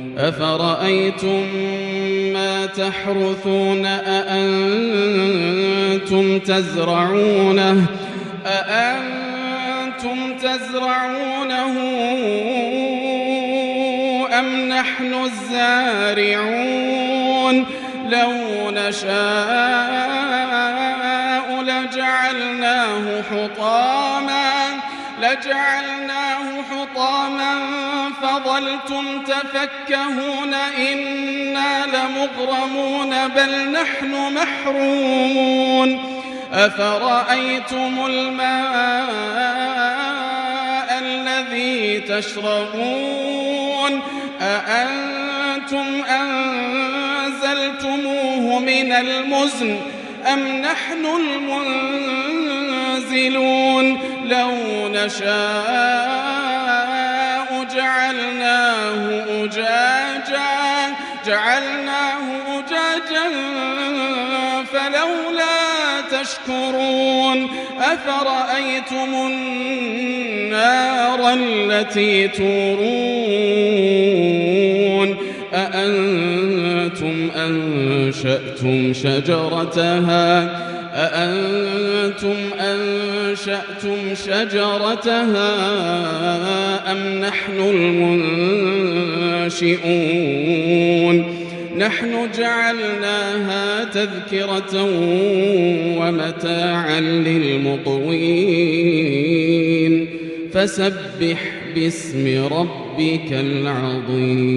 أفرأيتم ما تحرثون أأنتم تزرعونه أم نحن الزارعون لو نشاء لجعلناه حطاما فظلتم تفكهون إنا لمغرمون بل نحن محرومون أفرأيتم الماء الذي تشربون أأنتم أنزلتموه من المزن أم نحن المنزلون لو نشاء جعلناه أجاجا فلولا تشكرون أفرأيتم النار التي تورون أأنتم أنشأتم شجرتها أم نحن المنشئون نحن جعلناها تذكرة ومتاعا للمقوين فسبح باسم ربك العظيم.